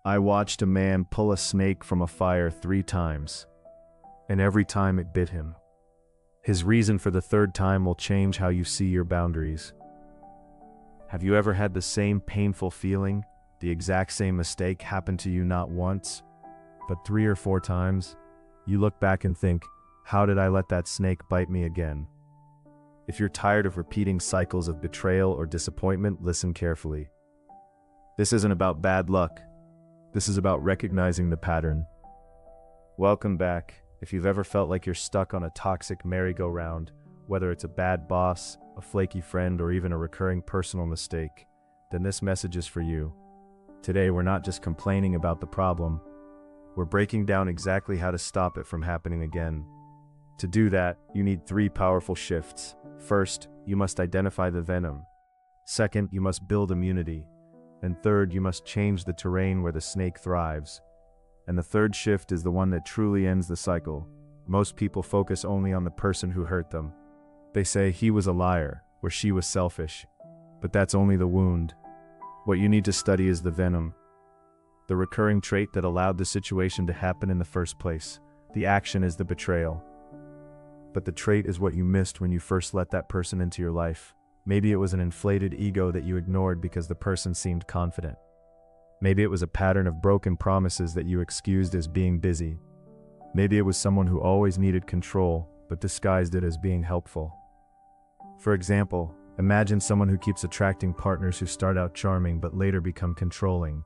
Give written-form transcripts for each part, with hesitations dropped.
I watched a man pull a snake from a fire 3 times, and every time it bit him. His reason for the 3rd time will change how you see your boundaries. Have you ever had the same painful feeling, the exact same mistake happened to you not once, but 3 or 4 times? You look back and think, how did I let that snake bite me again? If you're tired of repeating cycles of betrayal or disappointment, listen carefully. This isn't about bad luck. This is about recognizing the pattern. Welcome back. If you've ever felt like you're stuck on a toxic merry-go-round, whether it's a bad boss, a flaky friend, or even a recurring personal mistake, then this message is for you. Today, we're not just complaining about the problem. We're breaking down exactly how to stop it from happening again. To do that, you need 3 powerful shifts. First, you must identify the venom. Second, you must build immunity. And third, you must change the terrain where the snake thrives. And the 3rd shift is the one that truly ends the cycle. Most people focus only on the person who hurt them. They say he was a liar, or she was selfish. But that's only the wound. What you need to study is the venom. The recurring trait that allowed the situation to happen in the first place. The action is the betrayal. But the trait is what you missed when you first let that person into your life. Maybe it was an inflated ego that you ignored because the person seemed confident. Maybe it was a pattern of broken promises that you excused as being busy. Maybe it was someone who always needed control, but disguised it as being helpful. For example, imagine someone who keeps attracting partners who start out charming but later become controlling.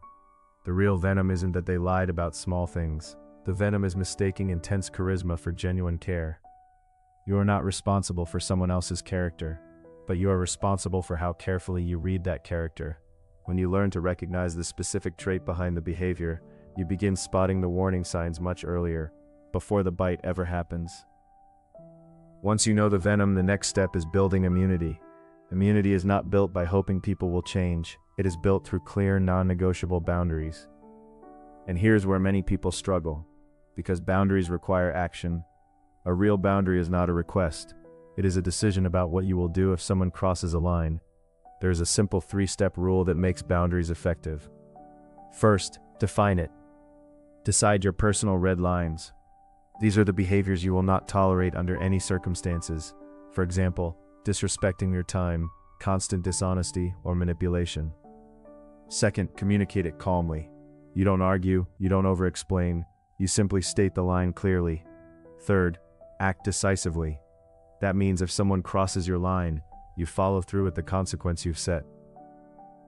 The real venom isn't that they lied about small things. The venom is mistaking intense charisma for genuine care. You are not responsible for someone else's character, but you are responsible for how carefully you read that character. When you learn to recognize the specific trait behind the behavior, you begin spotting the warning signs much earlier, before the bite ever happens. Once you know the venom, the next step is building immunity. Immunity is not built by hoping people will change. It is built through clear, non-negotiable boundaries. And here's where many people struggle, because boundaries require action. A real boundary is not a request. It is a decision about what you will do if someone crosses a line. There is a simple 3-step rule that makes boundaries effective. First, define it. Decide your personal red lines. These are the behaviors you will not tolerate under any circumstances. For example, disrespecting your time, constant dishonesty, or manipulation. Second, communicate it calmly. You don't argue, you don't over-explain, you simply state the line clearly. Third, act decisively. That means if someone crosses your line, you follow through with the consequence you've set.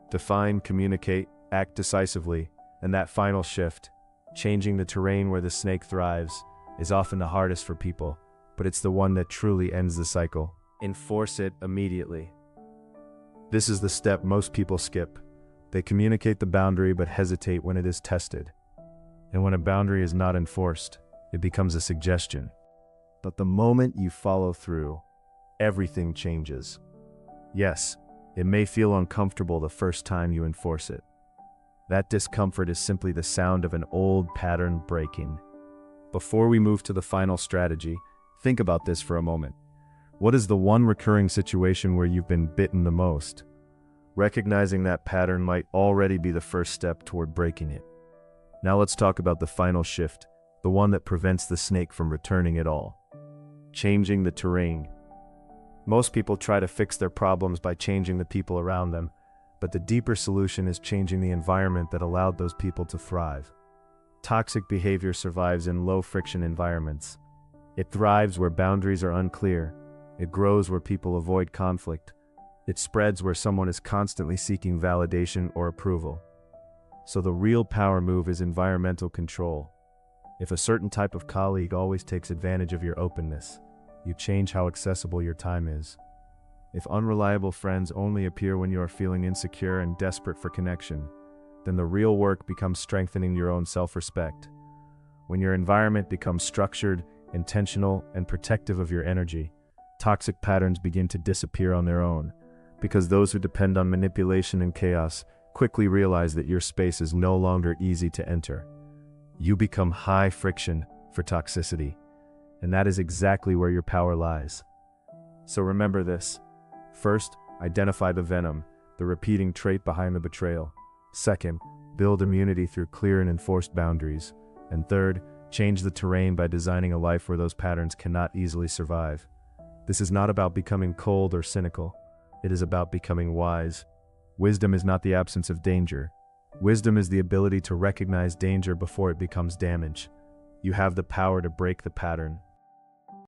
Define, communicate, act decisively, and that final shift, changing the terrain where the snake thrives, is often the hardest for people, but it's the one that truly ends the cycle. Enforce it immediately. This is the step most people skip. They communicate the boundary but hesitate when it is tested. And when a boundary is not enforced, it becomes a suggestion. But the moment you follow through, everything changes. Yes, it may feel uncomfortable the first time you enforce it. That discomfort is simply the sound of an old pattern breaking. Before we move to the final strategy, think about this for a moment. What is the one recurring situation where you've been bitten the most? Recognizing that pattern might already be the first step toward breaking it. Now let's talk about the final shift, the one that prevents the snake from returning at all. Changing the terrain. Most people try to fix their problems by changing the people around them, but the deeper solution is changing the environment that allowed those people to thrive. Toxic behavior survives in low-friction environments. It thrives where boundaries are unclear. It grows where people avoid conflict. It spreads where someone is constantly seeking validation or approval. So the real power move is environmental control. If a certain type of colleague always takes advantage of your openness, you change how accessible your time is. If unreliable friends only appear when you are feeling insecure and desperate for connection, then the real work becomes strengthening your own self-respect. When your environment becomes structured, intentional, and protective of your energy, toxic patterns begin to disappear on their own, because those who depend on manipulation and chaos quickly realize that your space is no longer easy to enter. You become high friction for toxicity, and that is exactly where your power lies. So remember this. First, identify the venom, the repeating trait behind the betrayal. Second, Build immunity through clear and enforced boundaries. And third, change the terrain by designing a life where those patterns cannot easily survive. This is not about becoming cold or cynical. It is about becoming wise. Wisdom is not the absence of danger. Wisdom is the ability to recognize danger before it becomes damage. You have the power to break the pattern,